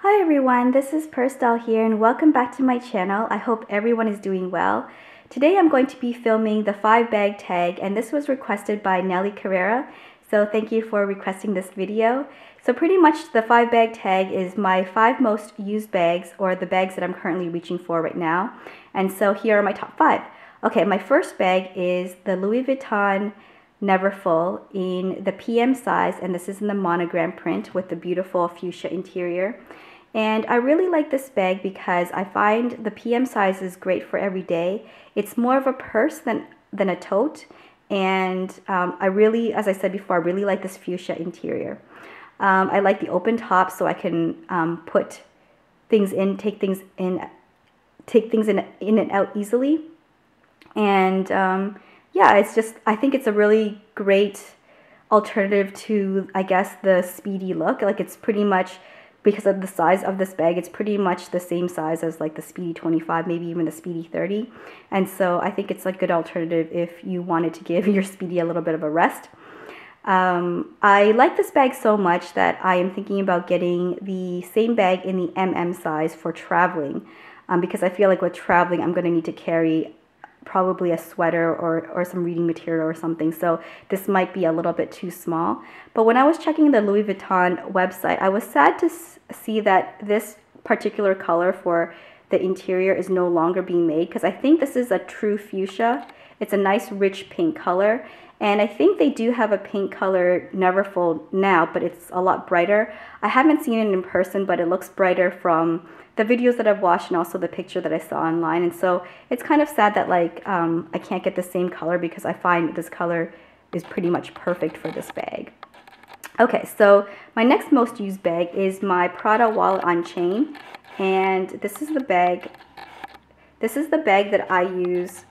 Hi everyone, this is Doll here and welcome back to my channel. I hope everyone is doing well. Today I'm going to be filming the 5 bag tag, and this was requested by Nelly Carrera, so thank you for requesting this video. So pretty much the 5 bag tag is my 5 most used bags, or the bags that I'm currently reaching for right now. And so here are my top 5. Okay, my first bag is the Louis Vuitton Neverfull in the PM size, and this is in the monogram print with the beautiful fuchsia interior. And I really like this bag because I find the PM size is great for every day. It's more of a purse than a tote, and I really, as I said before, I really like this fuchsia interior. I like the open top so I can put things in, take things in and out easily. And yeah, it's just, I think it's a really great alternative to, I guess, the Speedy look. Like, it's pretty much, because of the size of this bag, it's pretty much the same size as like the Speedy 25, maybe even the Speedy 30. And so I think it's a good alternative if you wanted to give your Speedy a little bit of a rest. I like this bag so much that I am thinking about getting the same bag in the MM size for traveling, because I feel like with traveling I'm going to need to carry probably a sweater or some reading material or something, so this might be a little bit too small. But when I was checking the Louis Vuitton website, I was sad to see that this particular color for the interior is no longer being made, because I think this is a true fuchsia. It's a nice rich pink color, and I think they do have a pink color Neverfull now, but it's a lot brighter. I haven't seen it in person, but it looks brighter from the videos that I've watched and also the picture that I saw online. And so it's kind of sad that I can't get the same color, because I find this color is pretty much perfect for this bag. Okay, so my next most used bag is my Prada wallet Unchain, and this is the bag. This is the bag that I use.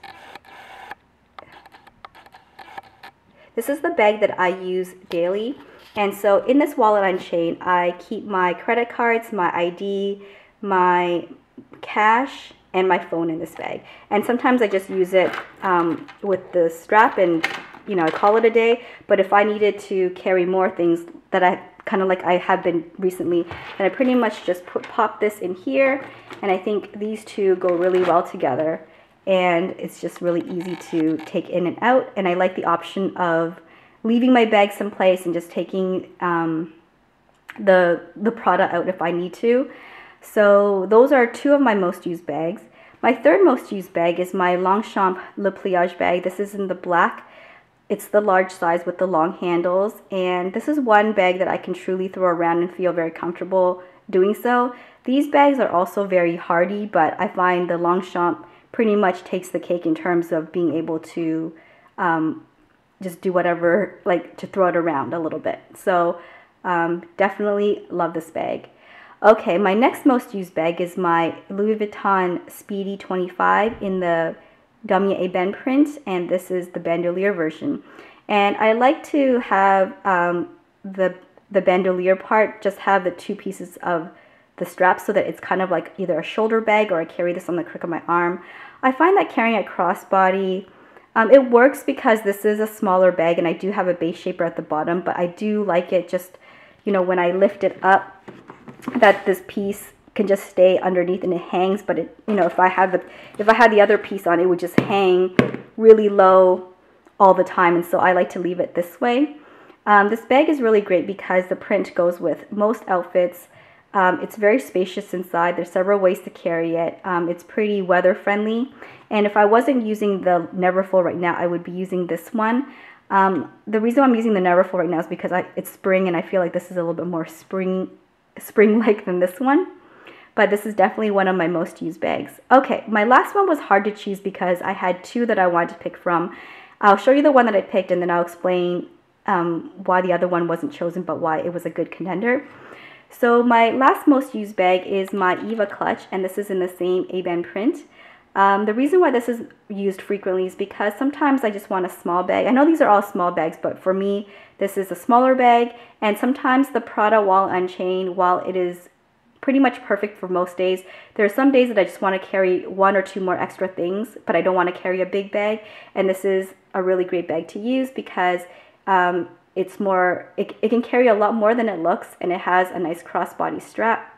This is the bag that I use daily. And so in this wallet Unchain, I keep my credit cards, my ID, my cash, and my phone in this bag. And sometimes I just use it with the strap, and I call it a day. But if I needed to carry more things that I kind of like I have been recently, then I pretty much just pop this in here, and I think these two go really well together, and it's just really easy to take in and out. And I like the option of leaving my bag someplace and just taking the Prada out if I need to. So those are 2 of my most used bags. My third most used bag is my Longchamp Le Pliage bag. This is in the black. It's the large size with the long handles, and this is one bag that I can truly throw around and feel very comfortable doing so. These bags are also very hardy, but I find the Longchamp pretty much takes the cake in terms of being able to just do whatever, like to throw it around a little bit. So definitely love this bag. Okay, my next most used bag is my Louis Vuitton Speedy 25 in the Damier Ebene print, and this is the bandolier version. And I like to have the bandolier part just have the 2 pieces of the strap, so that it's kind of like either a shoulder bag or I carry this on the crook of my arm. I find that carrying a crossbody, it works because this is a smaller bag and I do have a base shaper at the bottom, but I do like it just, when I lift it up, that this piece can just stay underneath and it hangs. But it, if I had the other piece on, it would just hang really low all the time, and so I like to leave it this way. This bag is really great because the print goes with most outfits. It's very spacious inside. There's several ways to carry it. It's pretty weather friendly, and if I wasn't using the Neverfull right now, I would be using this one. The reason I'm using the Neverfull right now is because it's spring, and I feel like this is a little bit more spring-like than this one. But this is definitely one of my most used bags. Okay, my last one was hard to choose because I had 2 that I wanted to pick from. I'll show you the one that I picked, and then I'll explain why the other one wasn't chosen, but why it was a good contender. So my last most used bag is my Eva Clutch, and this is in the same Ebene print. The reason why this is used frequently is because sometimes I just want a small bag. I know these are all small bags, but for me, this is a smaller bag. And sometimes the Prada wallet Unchain, while it is pretty much perfect for most days, there are some days that I just want to carry 1 or 2 more extra things, but I don't want to carry a big bag. And this is a really great bag to use because it's more, it can carry a lot more than it looks, and it has a nice crossbody strap.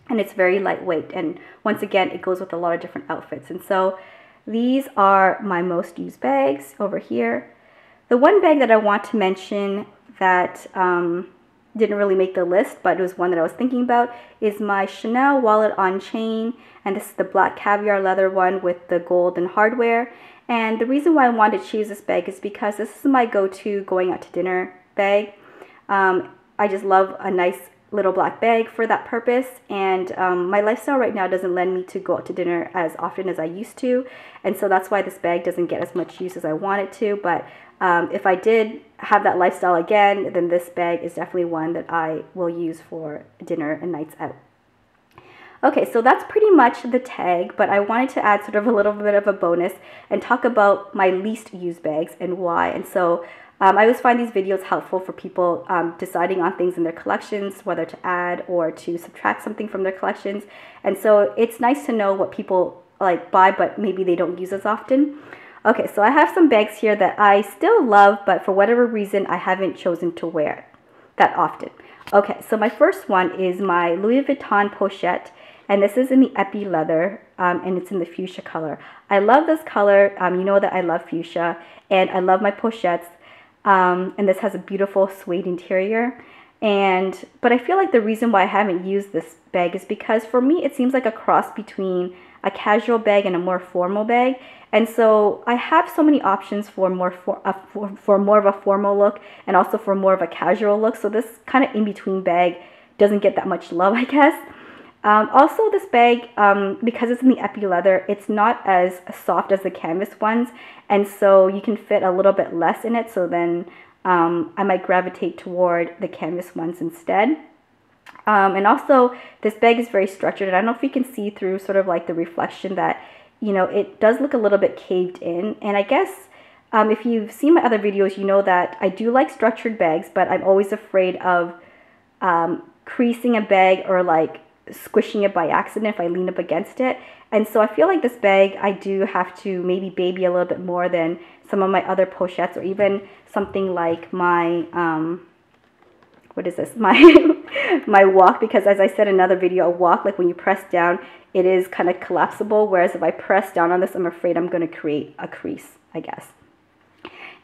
and it's very lightweight. And once again, it goes with a lot of different outfits. And so these are my most used bags over here. The one bag that I want to mention that didn't really make the list, but it was one that I was thinking about, is my Chanel wallet on chain. And this is the black caviar leather one with the gold and hardware. And the reason why I wanted to choose this bag is because this is my go-to going out to dinner bag. I just love a nice little black bag for that purpose, and my lifestyle right now doesn't lend me to go out to dinner as often as I used to, and so that's why this bag doesn't get as much use as I want it to. But if I did have that lifestyle again, then this bag is definitely one that I will use for dinner and nights out. Okay, so that's pretty much the tag, but I wanted to add sort of a little bit of a bonus and talk about my least used bags and why. And so I always find these videos helpful for people deciding on things in their collections, whether to add or to subtract something from their collections. And so it's nice to know what people like buy, but maybe they don't use as often. Okay, so I have some bags here that I still love, but for whatever reason, I haven't chosen to wear that often. Okay, so my first one is my Louis Vuitton Pochette, and this is in the epi leather, and it's in the fuchsia color. I love this color. You know that I love fuchsia, and I love my pochettes. And this has a beautiful suede interior. But I feel like the reason why I haven't used this bag is because for me it seems like a cross between a casual bag and a more formal bag. And so I have so many options for more of a formal look and also for more of a casual look. So this kind of in-between bag doesn't get that much love, I guess. Also, this bag, because it's in the epi leather, it's not as soft as the canvas ones, and so you can fit a little bit less in it, so then I might gravitate toward the canvas ones instead. And also, this bag is very structured, and I don't know if you can see through sort of like the reflection that, you know, it does look a little bit caved in. And I guess if you've seen my other videos, you know that I do like structured bags, but I'm always afraid of creasing a bag or like squishing it by accident if I lean up against it. And so I feel like this bag, I do have to maybe baby a little bit more than some of my other pochettes, or even something like my, what is this? My walk, because as I said in another video, a walk, like when you press down, it is kind of collapsible. Whereas if I press down on this, I'm afraid I'm going to create a crease, I guess.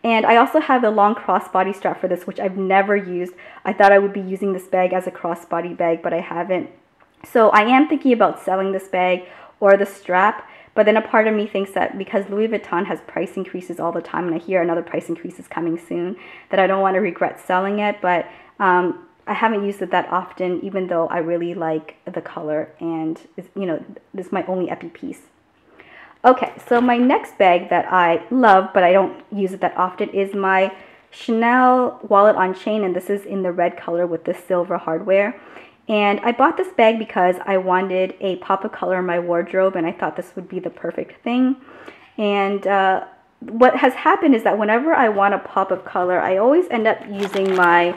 And I also have a long crossbody strap for this, which I've never used. I thought I would be using this bag as a crossbody bag, but I haven't. So I am thinking about selling this bag or the strap, but then a part of me thinks that because Louis Vuitton has price increases all the time, and I hear another price increase is coming soon, that I don't want to regret selling it. But I haven't used it that often, even though I really like the color, and it's, you know, this is my only epi piece. Okay, so my next bag that I love, but I don't use it that often, is my Chanel wallet on chain, and this is in the red color with the silver hardware. And I bought this bag because I wanted a pop of color in my wardrobe, and I thought this would be the perfect thing. And what has happened is that whenever I want a pop of color, I always end up using my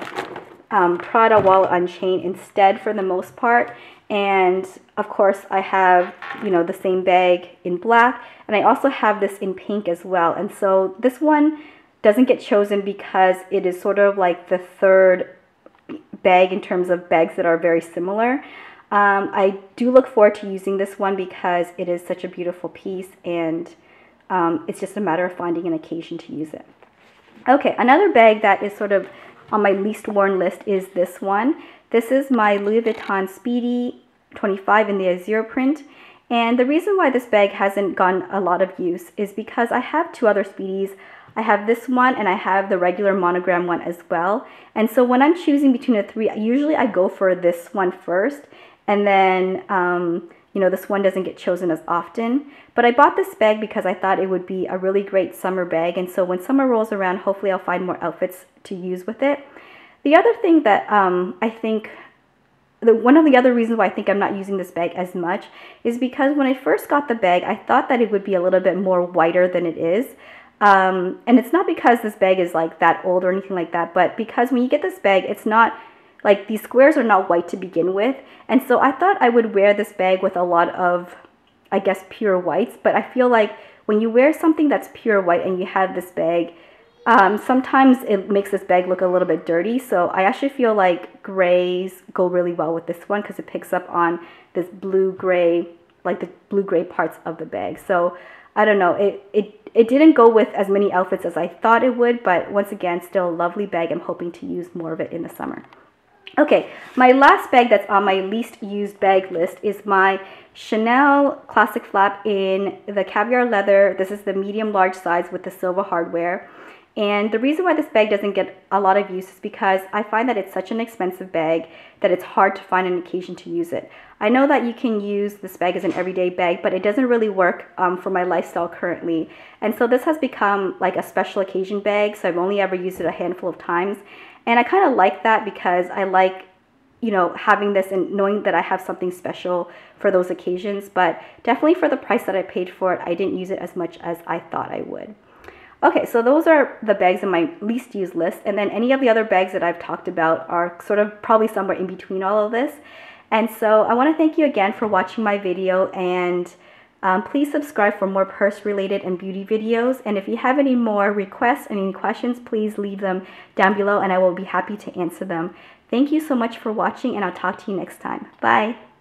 Prada wallet on chain instead for the most part. And of course I have, you know, the same bag in black, and I also have this in pink as well. And so this one doesn't get chosen because it is sort of like the third bag in terms of bags that are very similar. I do look forward to using this one because it is such a beautiful piece, and it's just a matter of finding an occasion to use it. Okay, another bag that is sort of on my least worn list is this one. This is my Louis Vuitton Speedy 25 in the Azure print. And the reason why this bag hasn't gotten a lot of use is because I have two other Speedies. I have this one and I have the regular monogram one as well. And so when I'm choosing between the three, usually I go for this one first, and then you know, this one doesn't get chosen as often. But I bought this bag because I thought it would be a really great summer bag, and so when summer rolls around, hopefully I'll find more outfits to use with it. The other thing that I think, one of the other reasons why I think I'm not using this bag as much is because when I first got the bag, I thought that it would be a little bit more whiter than it is. And it's not because this bag is like that old or anything like that, but because when you get this bag, it's not like, these squares are not white to begin with. And so I thought I would wear this bag with a lot of, I guess, pure whites. But I feel like when you wear something that's pure white and you have this bag, Sometimes it makes this bag look a little bit dirty, so I actually feel like grays go really well with this one because it picks up on this blue-gray, like the blue-gray parts of the bag. So I don't know, it didn't go with as many outfits as I thought it would, but once again, still a lovely bag. I'm hoping to use more of it in the summer. Okay, my last bag that's on my least used bag list is my Chanel Classic Flap in the caviar leather. This is the medium large size with the silver hardware. And the reason why this bag doesn't get a lot of use is because I find that it's such an expensive bag that it's hard to find an occasion to use it. I know that you can use this bag as an everyday bag, but it doesn't really work for my lifestyle currently. And so this has become like a special occasion bag, so I've only ever used it a handful of times. And I kind of like that because I like, you know, having this and knowing that I have something special for those occasions. But definitely for the price that I paid for it, I didn't use it as much as I thought I would. Okay, so those are the bags in my least used list, and then any of the other bags that I've talked about are sort of probably somewhere in between all of this. And so I want to thank you again for watching my video, and please subscribe for more purse related and beauty videos. And if you have any more requests and any questions, please leave them down below and I will be happy to answer them. Thank you so much for watching, and I'll talk to you next time. Bye!